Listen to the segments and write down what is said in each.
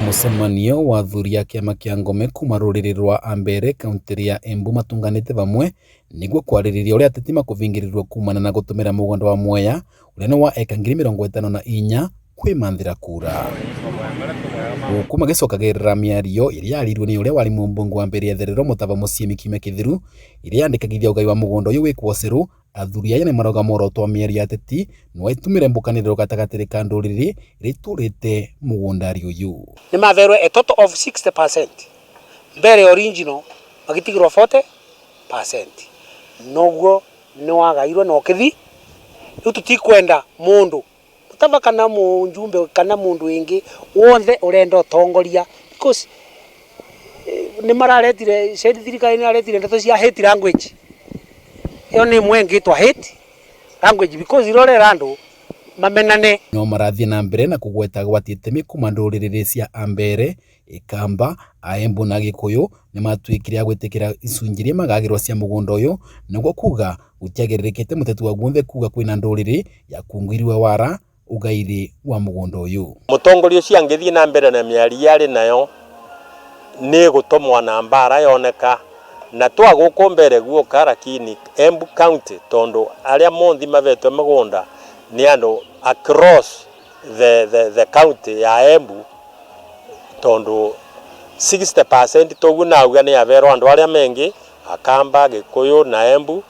Mucemanio wa athuri a kiama kia Ngome kuma ruriri rwa Ambere kaunti ya Embu matunganite vamwe niguo kwaririria uria ateti makuvingirirwo kumana na gutumira mugondo wa Mwea uria ni wa eka 54,000 kwimanthira kura. Guku magicokagirira miario iria yarirwo ni uria wari mumbungu wa mbere etherero Mutava Muciemi Kiumia Kithiru iria yandikagithia ugai wa mugondo uyu wikwo Ceru. Athuri aya ni marauga muoroto wa miario ya ateti no itumire mbukaniriro gatagatiri ka nduriri iria iturite mugundari uyu. Ni maverwe a total of 60%. Mbere original magitigirwo 40%. Noguo ni wagairwo no kithi. Riu tutikwenda mundu Mutava kana munjumbe kana mundu ingi wothe urenda utongoria because ni mararetire thirikari ni aretire ndeto cia hate language. Iyo ni mwengi twa hate language because irorera andu mamenane. No marathie na mbere na kugweta gwatitemi kuma nduriri cia Ambere, Ikamba, Embu na Gikuyu ni matwikire agwitikira icunjirie magagirwa cia mugondo uyu niguo kuga gutiagiririkite muteti wa guothe kuga kwina nduriri ya kungwirwe wara ugairi wa mugondo uyu. Mutongoria ucio angithie na mbere na miari yari nayo ni gutomwa na mbara yoneka na twaguko mbere guoka lakini Embu County tondu aria monthi mavetwe mugunda ni andu across the county ya Embu tondu 60% togu nauga ni avero andu aria mengi Akamba, Gikuyu na Embu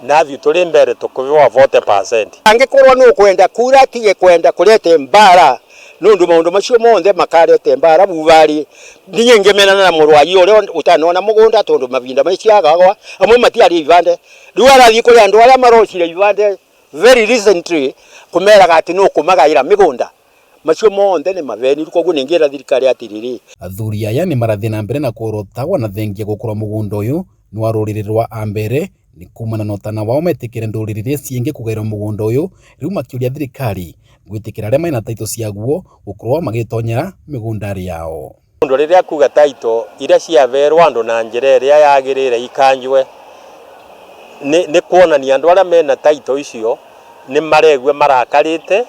na thiu turi mbere tukuviwa 40%. Angikorwo no kwenda kura tige kwenda kurete mbara nundu maundu macio monthe makarete mbara buvari ninye ngemenana na murwayi uria utanona mugunda tondu mavinda maiciagagwa amwe matiari ivande riu arathii kuri andu aria marocire ivande very recently kumera ati no kumagaira migunda macio monthe ni maveni koguo ningira thirikari atiriri. Athuri aya ni marathie na mbere na kurotagwa na thengia gukorwa mugondo uyu ni wa ruriri rwa Ambere ni kumana na utana wao metikire nduriri iria ciingi kugairwo mugondo uyu riu makiuria thirikari gwitikira aria maina taito ciaguo gukorwa magitonyera migundari yao. Mundu riria kuga taito iria ciaverwo andu na njira iria yagirire ikanjwe ni kuonania andu aria mena taito icio ni maregwe marakarite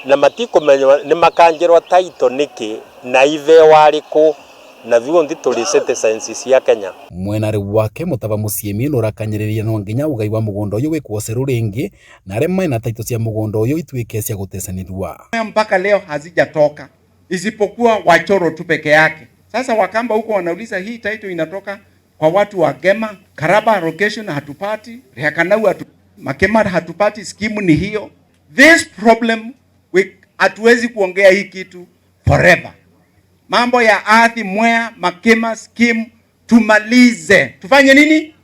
na matikumenywa ni makanjirwa taito niki na ithe wariku na thuondi turi citizens cia Kenya. Mwenari wake Mutava Muciemi no rakanyiriria no nginya ugai wa mugondo uyu wikwo Ceru ringi na aria maina taito cia mugondo uyu itwike cia gutesanirwa. Mpaka leo hazijatoka isipokuwa Wachoro tu peke yake. Sasa Wakamba huko wanauliza hii taito inatoka kwa watu wa Gema, Karaba location hatupati, Rehakanau Makema hatupati, skimu ni hiyo. This problem hatuwezi kuongea hii kitu forever. Mambo ya ardhi, Mwea, Makema, scheme tumalize. Tufanye nini?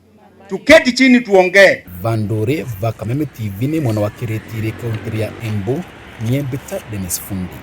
Tuketi chini tuongee. Vandore Vakameme TV ni mwana wa Kiretire kaunti ya Embu, Nyembita Dennis Fundi.